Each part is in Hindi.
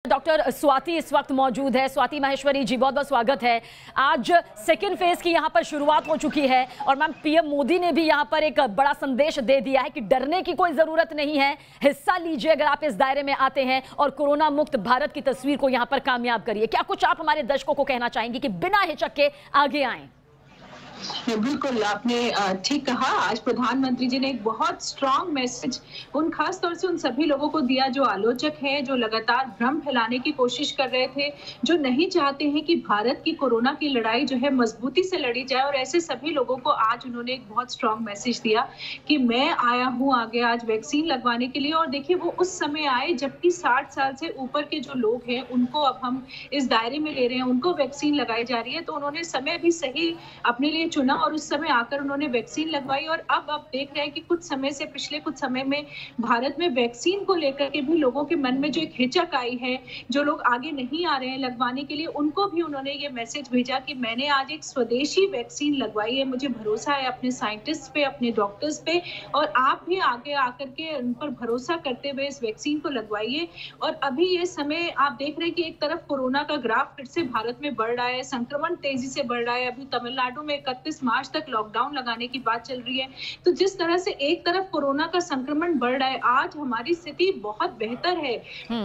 डॉक्टर स्वाति इस वक्त मौजूद है। स्वाति माहेश्वरी जी, बहुत बहुत स्वागत है। आज सेकेंड फेज की यहां पर शुरुआत हो चुकी है और मैम पीएम मोदी ने भी यहां पर एक बड़ा संदेश दे दिया है कि डरने की कोई जरूरत नहीं है, हिस्सा लीजिए अगर आप इस दायरे में आते हैं और कोरोना मुक्त भारत की तस्वीर को यहां पर कामयाब करिए। क्या कुछ आप हमारे दर्शकों को कहना चाहेंगे कि बिना हिचक के आगे आएं? बिल्कुल, आपने ठीक कहा। आज प्रधानमंत्री जी ने एक बहुत स्ट्रांग मैसेज उन खास तौर से उन सभी लोगों को दिया जो आलोचक हैं, जो लगातार भ्रम फैलाने की कोशिश कर रहे थे, जो नहीं चाहते हैं कि भारत की कोरोना की लड़ाई जो है मजबूती से लड़ी जाए। और ऐसे सभी लोगों को आज उन्होंने एक बहुत स्ट्रांग मैसेज दिया कि मैं आया हूं आगे आज वैक्सीन लगवाने के लिए। और देखिए, वो उस समय आए जबकि 60 साल से ऊपर के जो लोग हैं उनको अब हम इस दायरे में ले रहे हैं, उनको वैक्सीन लगाई जा रही है। तो उन्होंने समय भी सही अपने लिए चुना और उस समय आकर उन्होंने वैक्सीन लगवाई। और अब आप देख रहे हैं कि कुछ समय से, पिछले कुछ समय में भारत में वैक्सीन को लेकर के भी लोगों के मन में जो एक हिचक आई है, जो लोग आगे नहीं आ रहे हैं लगवाने के लिए, उनको भी उन्होंने ये मैसेज भेजा कि मैंने आज एक स्वदेशी वैक्सीन लगवाई है, मुझे भरोसा है अपने साइंटिस्ट पे, अपने डॉक्टर्स पे, और आप भी आगे आकर के उन पर भरोसा करते हुए इस वैक्सीन को लगवाइए। और अभी ये समय आप देख रहे हैं कि एक तरफ कोरोना का ग्राफ फिर से भारत में बढ़ रहा है, संक्रमण तेजी से बढ़ रहा है। अभी तमिलनाडु में 31 मार्च तक लॉकडाउन लगाने की बात चल रही है। तो जिस तरह से एक तरफ कोरोना का संक्रमण बढ़ रहा है, आज हमारी स्थिति बहुत बेहतर है।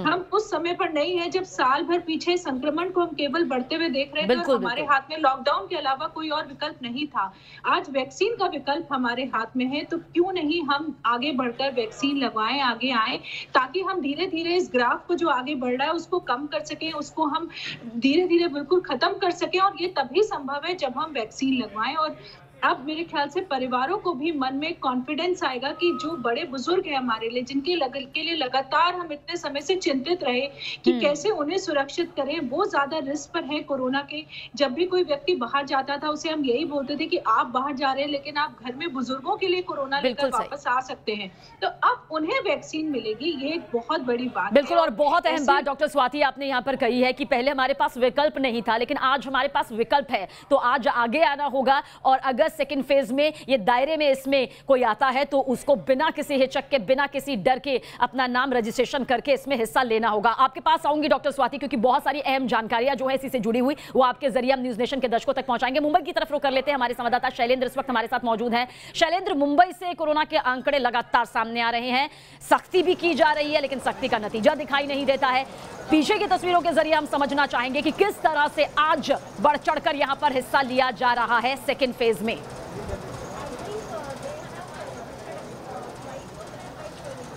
हम उस समय पर नहीं है जब साल भर पीछे संक्रमण को हम केवल बढ़ते हुए देख रहे थे और हमारे हाथ में लॉकडाउन के अलावा कोई और विकल्प नहीं था। आज वैक्सीन का विकल्प हमारे हाथ में है, तो क्यों नहीं हम आगे बढ़कर वैक्सीन लगवाएं, आगे आए, ताकि हम धीरे धीरे इस ग्राफ को जो आगे बढ़ रहा है उसको कम कर सकें, उसको हम धीरे धीरे बिल्कुल खत्म कर सकें। और ये तभी संभव है जब हम वैक्सीन लगवाएं। और अब मेरे ख्याल से परिवारों को भी मन में कॉन्फिडेंस आएगा कि जो बड़े बुजुर्ग हैं हमारे लिए, जिनके के लिए लगातार हम इतने समय से चिंतित रहे कि कैसे उन्हें सुरक्षित करें, वो ज्यादा रिस्क पर है कोरोना के। जब भी कोई व्यक्ति बाहर जाता था उसे हम यही बोलते थे कि आप बाहर जा रहे हैं लेकिन आप घर में बुजुर्गों के लिए कोरोना लेकर वापस आ सकते हैं। तो अब उन्हें वैक्सीन मिलेगी, ये एक बहुत बड़ी बात है। बिल्कुल, और बहुत अहम बात डॉक्टर स्वाति आपने यहाँ पर कही है कि पहले हमारे पास विकल्प नहीं था, लेकिन आज हमारे पास विकल्प है। तो आज आगे आना होगा और अगर सेकेंड फेज में ये दायरे में इसमें कोई आता है तो उसको बिना किसी हिचक के, बिना किसी डर के अपना नाम रजिस्ट्रेशन करके इसमें हिस्सा लेना होगा। आपके पास आऊंगी डॉक्टर स्वाति, क्योंकि बहुत सारी अहम जानकारियां जो है इसी से जुड़ी हुई वो आपके जरिए हम न्यूज नेशन के दर्शकों तक पहुंचाएंगे। मुंबई की तरफ रुख कर लेते हैं, हमारे संवाददाता शैलेंद्र इस वक्त हमारे साथ मौजूद हैं। शैलेंद्र, मुंबई से कोरोना के आंकड़े लगातार सामने आ रहे हैं, सख्ती भी की जा रही है लेकिन सख्ती का नतीजा दिखाई नहीं देता है। पीछे की तस्वीरों के जरिए हम समझना चाहेंगे कि किस तरह से आज बढ़ चढ़कर यहां पर हिस्सा लिया जा रहा है सेकेंड फेज में।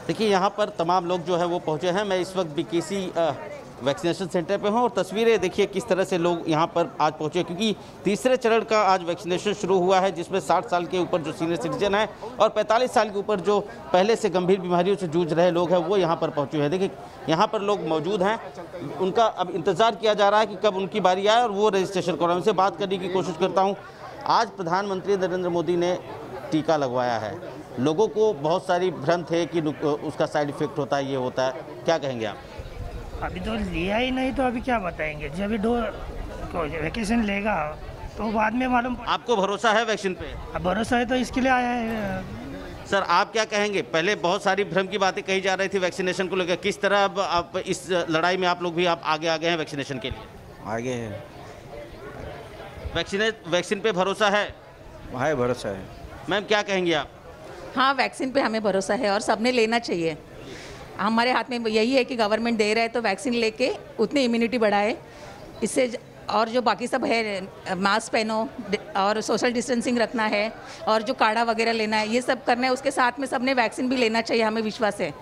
देखिए, यहाँ पर तमाम लोग जो है वो पहुँचे हैं। मैं इस वक्त बीकेसी वैक्सीनेशन सेंटर पे हूँ और तस्वीरें देखिए किस तरह से लोग यहाँ पर आज पहुँचे, क्योंकि तीसरे चरण का आज वैक्सीनेशन शुरू हुआ है, जिसमें 60 साल के ऊपर जो सीनियर सिटीजन है और 45 साल के ऊपर जो पहले से गंभीर बीमारियों से जूझ रहे लोग हैं वो यहाँ पर पहुँचे हैं। देखिए, यहाँ पर लोग मौजूद हैं, उनका अब इंतज़ार किया जा रहा है कि कब उनकी बारी आए और वो रजिस्ट्रेशन कराएं। उनसे बात करने की कोशिश करता हूँ। आज प्रधानमंत्री नरेंद्र मोदी ने टीका लगवाया है, लोगों को बहुत सारी भ्रम थे कि उसका साइड इफेक्ट होता है, ये होता है, क्या कहेंगे आप? अभी तो लिया ही नहीं तो अभी क्या बताएंगे। जब वैक्सीन लेगा तो बाद में मालूम। आपको भरोसा है वैक्सीन पे? अब भरोसा है तो इसके लिए आया है। सर, आप क्या कहेंगे? पहले बहुत सारी भ्रम की बातें कही जा रही थी वैक्सीनेशन को लेकर, किस तरह अब आप इस लड़ाई में आप लोग भी आप आगे आ गए हैं वैक्सीनेशन के लिए? आगे है। वैक्सीन पे भरोसा है? हाँ, भरोसा है। मैम, क्या कहेंगी आप? हाँ, वैक्सीन पे हमें भरोसा है और सबने लेना चाहिए। हमारे हाथ में यही है कि गवर्नमेंट दे रहा है तो वैक्सीन लेके उतनी इम्यूनिटी बढ़ाए। इससे और जो बाकी सब है, मास्क पहनो और सोशल डिस्टेंसिंग रखना है और जो काढ़ा वगैरह लेना है, ये सब करना है। उसके साथ में सबने वैक्सीन भी लेना चाहिए, हमें विश्वास है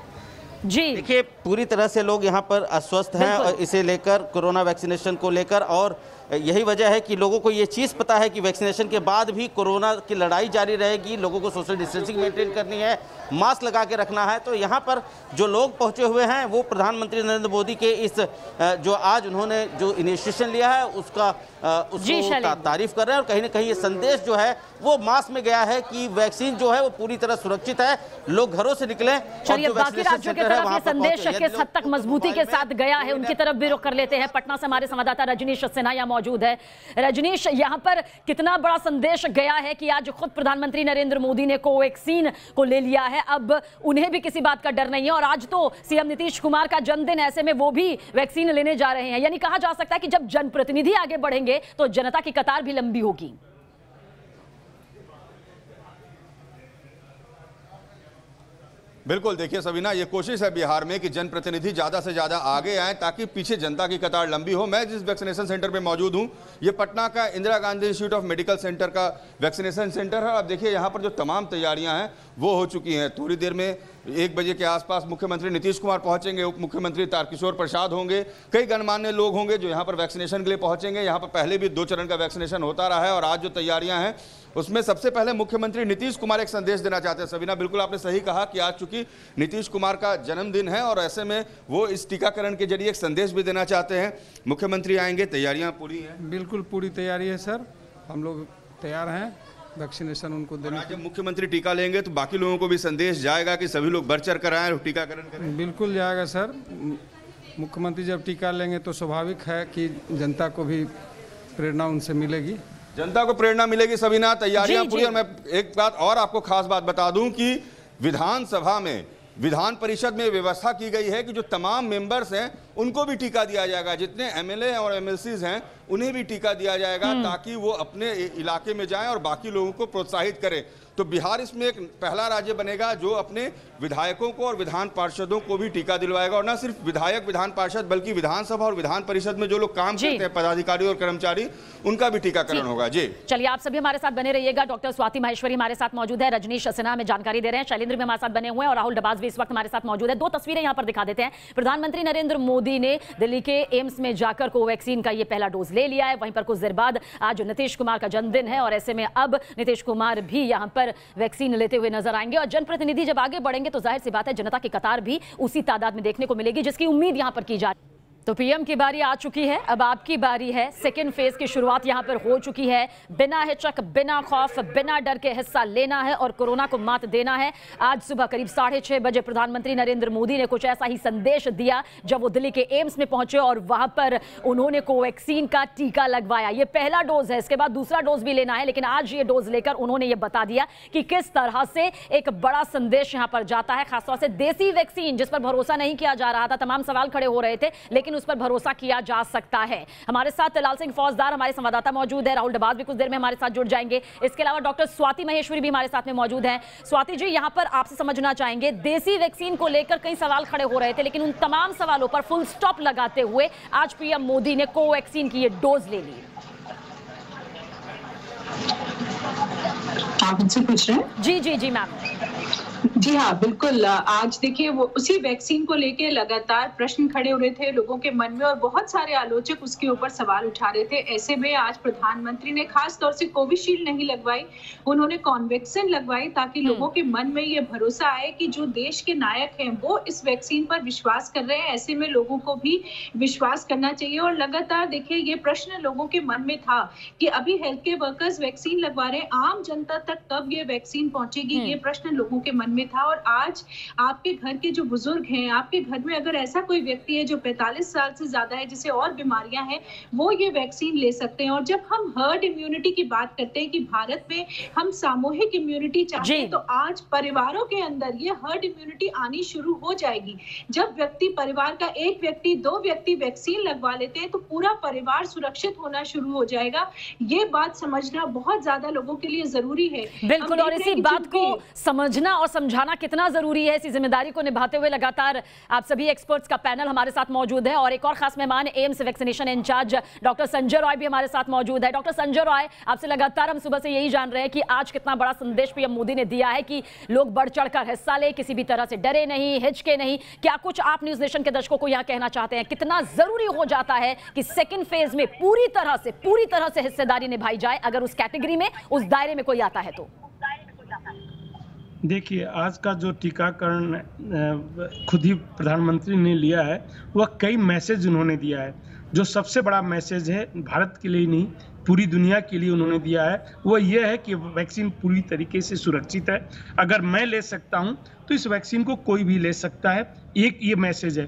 जी। देखिए, पूरी तरह से लोग यहाँ पर अस्वस्थ हैं और इसे लेकर, कोरोना वैक्सीनेशन को लेकर, और यही वजह है कि लोगों को ये चीज़ पता है कि वैक्सीनेशन के बाद भी कोरोना की लड़ाई जारी रहेगी, लोगों को सोशल डिस्टेंसिंग मेंटेन करनी है, मास्क लगा के रखना है। तो यहाँ पर जो लोग पहुँचे हुए हैं वो प्रधानमंत्री नरेंद्र मोदी के इस जो आज उन्होंने जो इनिशिएशन लिया है उसको तारीफ कर रहे हैं। और कहीं ना कहीं ये संदेश जो है वो मास में गया है कि वैक्सीन जो है वो पूरी तरह सुरक्षित है, लोग घरों से निकलें। चलिए, बाकी राज्यों की तरफ ये संदेश किस हद तक मजबूती के साथ गया है उनकी तरफ भी रुख कर लेते हैं। पटना से हमारे संवाददाता रजनीश सिन्हा मौजूद है। रजनीश, यहाँ पर कितना बड़ा संदेश गया है कि आज खुद प्रधानमंत्री नरेंद्र मोदी ने कोवैक्सीन को ले लिया है, अब उन्हें भी किसी बात का डर नहीं है और आज तो सीएम नीतीश कुमार का जन्मदिन, ऐसे में वो भी वैक्सीन लेने जा रहे हैं। यानी कहा जा सकता है कि जब जनप्रतिनिधि आगे बढ़ेंगे तो जनता की कतार भी लंबी होगी। बिल्कुल, देखिए सबीना, ये कोशिश है बिहार में कि जनप्रतिनिधि ज़्यादा से ज़्यादा आगे आएँ ताकि पीछे जनता की कतार लंबी हो। मैं जिस वैक्सीनेशन सेंटर पे मौजूद हूँ, ये पटना का Indira Gandhi institute of medical centre का वैक्सीनेशन सेंटर है। अब देखिए यहाँ पर जो तमाम तैयारियाँ हैं वो हो चुकी हैं। थोड़ी देर में 1 बजे के आसपास मुख्यमंत्री नीतीश कुमार पहुंचेंगे, उप मुख्यमंत्री तारकिशोर प्रसाद होंगे, कई गणमान्य लोग होंगे जो यहाँ पर वैक्सीनेशन के लिए पहुंचेंगे। यहाँ पर पहले भी 2 चरण का वैक्सीनेशन होता रहा है और आज जो तैयारियां हैं उसमें सबसे पहले मुख्यमंत्री नीतीश कुमार एक संदेश देना चाहते हैं। सबीना, बिल्कुल आपने सही कहा कि आज चूंकि नीतीश कुमार का जन्मदिन है और ऐसे में वो इस टीकाकरण के जरिए एक संदेश भी देना चाहते हैं। मुख्यमंत्री आएंगे, तैयारियाँ पूरी हैं? बिल्कुल पूरी तैयारी है सर, हम लोग तैयार हैं वैक्सीनेशन उनको देने। जब मुख्यमंत्री टीका लेंगे तो बाकी लोगों को भी संदेश जाएगा कि सभी लोग बढ़ चढ़ कर आएं और टीकाकरण करें? बिल्कुल जाएगा सर। मुख्यमंत्री जब टीका लेंगे तो स्वाभाविक है कि जनता को भी प्रेरणा उनसे मिलेगी, जनता को प्रेरणा मिलेगी। सबीना, तैयारियां पूरी। और मैं एक बात और आपको खास बात बता दूं कि विधानसभा में, विधान परिषद में व्यवस्था की गई है कि जो तमाम मेंबर्स हैं उनको भी टीका दिया जाएगा। जितने एमएलए और एमएलसीज हैं उन्हें भी टीका दिया जाएगा ताकि वो अपने इलाके में जाएं और बाकी लोगों को प्रोत्साहित करें। तो बिहार इसमें एक पहला राज्य बनेगा जो अपने विधायकों को और विधान पार्षदों को भी टीका दिलवाएगा। और न सिर्फ विधायक विधान पार्षद बल्कि विधानसभा और विधान परिषद में जो लोग काम करते हैं, पदाधिकारी और कर्मचारी, उनका भी टीकाकरण होगा। जी चलिए, आप सभी हमारे साथ बने रहिएगा। डॉक्टर स्वाति माहेश्वरी हमारे साथ मौजूद है, रजनीश सिन्हा हमें जानकारी दे रहे हैं, शैलेंद्र भी हमारे साथ बने हुए हैं और राहुल डबाज भी इस वक्त हमारे साथ मौजूद है। 2 तस्वीरें यहाँ पर दिखा देते हैं। प्रधानमंत्री नरेंद्र मोदी ने दिल्ली के एम्स में जाकर कोवैक्सीन का ये पहला डोज ले लिया है। वहीं पर कुछ देर बाद आज नीतीश कुमार का जन्मदिन है और ऐसे में अब नीतीश कुमार भी यहाँ पर वैक्सीन लेते हुए नजर आएंगे और जनप्रतिनिधि जब आगे बढ़ेंगे तो जाहिर सी बात है जनता की कतार भी उसी तादाद में देखने को मिलेगी जिसकी उम्मीद यहां पर की जा रही है। तो पीएम की बारी आ चुकी है, अब आपकी बारी है। सेकेंड फेज की शुरुआत यहां पर हो चुकी है। बिना हिचक, बिना खौफ, बिना डर के हिस्सा लेना है और कोरोना को मात देना है। आज सुबह करीब 6:30 बजे प्रधानमंत्री नरेंद्र मोदी ने कुछ ऐसा ही संदेश दिया जब वो दिल्ली के एम्स में पहुंचे और वहां पर उन्होंने कोवैक्सीन का टीका लगवाया। ये पहला डोज है, इसके बाद दूसरा डोज भी लेना है, लेकिन आज ये डोज लेकर उन्होंने ये बता दिया कि किस तरह से एक बड़ा संदेश यहां पर जाता है। खासतौर से देसी वैक्सीन जिस पर भरोसा नहीं किया जा रहा था, तमाम सवाल खड़े हो रहे थे, लेकिन उस पर भरोसा किया जा सकता है। हमारे साथ लाल सिंह फौजदार हमारे संवाददाता मौजूद है, राहुल डबाज भी कुछ देर में हमारे साथ जुड़ जाएंगे। इसके अलावा डॉक्टर स्वाति माहेश्वरी भी हमारे साथ में मौजूद हैं। स्वाति जी, यहां पर आपसे समझना चाहेंगे, देसी वैक्सीन को लेकर कई सवाल खड़े हो रहे थे, लेकिन उन तमाम सवालों पर फुल स्टॉप लगाते हुए आज पीएम मोदी ने कोवैक्सीन की ये डोज ले ली। आप मुझसे पूछ रहे हैं? जी जी जी मैम। जी हाँ, बिल्कुल। आज देखिए, वो उसी वैक्सीन को लेके लगातार प्रश्न खड़े हो रहे थे लोगों के मन में और बहुत सारे आलोचक उसके ऊपर सवाल उठा रहे थे। ऐसे में आज प्रधानमंत्री ने खास तौर से कोविशील्ड नहीं लगवाई, उन्होंने कॉन्वैक्सिन लगवाई ताकि लोगों के मन में ये भरोसा आए कि जो देश के नायक हैं वो इस वैक्सीन पर विश्वास कर रहे हैं। ऐसे में लोगों को भी विश्वास करना चाहिए। और लगातार देखिए, ये प्रश्न लोगों के मन में था कि अभी हेल्थ केयर वर्कर्स वैक्सीन लगवा रहे हैं, आम जनता तक कब ये वैक्सीन पहुंचेगी, ये प्रश्न लोगों के मन में था। और आज आपके घर के जो बुजुर्ग हैं, आपके घर में अगर ऐसा कोई व्यक्ति है जो 45 साल से ज्यादा है, जिसे और बीमारियां हैं, वो ये वैक्सीन ले सकते हैं। और जब हम हर्ड इम्यूनिटी की बात करते हैं कि भारत में हम सामूहिक इम्यूनिटी चाहते हैं, तो आज परिवारों के अंदर ये हर्ड इम्यूनिटी आनी शुरू हो जाएगी। जब व्यक्ति, परिवार का एक व्यक्ति, 2 व्यक्ति वैक्सीन लगवा लेते हैं तो पूरा परिवार सुरक्षित होना शुरू हो जाएगा। ये बात समझना बहुत ज्यादा लोगों के लिए जरूरी है। बिल्कुल, और इसी बात को समझना और समझाना कितना जरूरी है, इसी जिम्मेदारी को निभाते हुए लगातार आप सभी एक्सपर्ट्स का पैनल हमारे साथ मौजूद है और एक और खास मेहमान AIIMS vaccination in-charge doctor Sanjay Roy भी हमारे साथ मौजूद है। डॉक्टर संजय रॉय, आपसे लगातार हम सुबह से यही जान रहे हैं कि आज कितना बड़ा संदेश पीएम मोदी ने दिया है कि लोग बढ़ चढ़कर हिस्सा ले, किसी भी तरह से डरे नहीं, हिचके नहीं। क्या कुछ आप न्यूज नेशन के दर्शकों को यहाँ कहना चाहते हैं, कितना जरूरी हो जाता है कि सेकेंड फेज में पूरी तरह से हिस्सेदारी निभाई जाए अगर उस कैटेगरी में, उस दायरे में कोई आता है तो? देखिए, आज का जो टीकाकरण खुद ही प्रधानमंत्री ने लिया है, वह कई मैसेज उन्होंने दिया है। जो सबसे बड़ा मैसेज है, भारत के लिए नहीं पूरी दुनिया के लिए उन्होंने दिया है, वो ये है कि वैक्सीन पूरी तरीके से सुरक्षित है। अगर मैं ले सकता हूँ तो इस वैक्सीन को कोई भी ले सकता है, एक ये मैसेज है।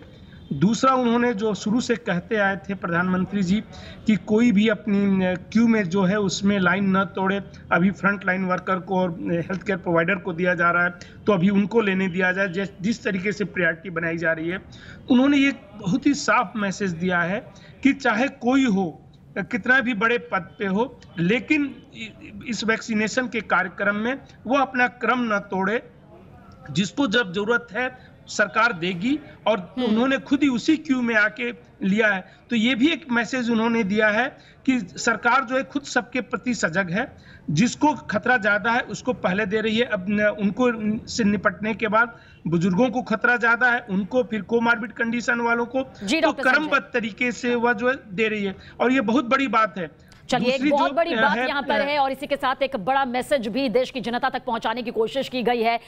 दूसरा, उन्होंने जो शुरू से कहते आए थे प्रधानमंत्री जी कि कोई भी अपनी क्यू में जो है उसमें लाइन न तोड़े, अभी फ्रंट लाइन वर्कर को और हेल्थ केयर प्रोवाइडर को दिया जा रहा है तो अभी उनको लेने दिया जाए, जिस तरीके से प्रायोरिटी बनाई जा रही है। उन्होंने ये बहुत ही साफ मैसेज दिया है कि चाहे कोई हो, कितना भी बड़े पद पे हो, लेकिन इस वैक्सीनेशन के कार्यक्रम में वो अपना क्रम न तोड़े, जिसको जब जरूरत है सरकार देगी, और उन्होंने खुद ही उसी क्यू में आके लिया है। तो ये भी एक मैसेज उन्होंने दिया है कि सरकार जो है खुद सबके प्रति सजग है, जिसको खतरा ज्यादा है उसको पहले दे रही है। अब उनको से निपटने के बाद बुजुर्गों को खतरा ज्यादा है, उनको फिर कोमार्बिड कंडीशन वालों को तो क्रमबद्ध तरीके से वह जो है दे रही है, और ये बहुत बड़ी बात है। चलिए, एक बहुत बड़ी बात यहाँ पर है और इसी के साथ एक बड़ा मैसेज भी देश की जनता तक पहुंचाने की कोशिश की गई है।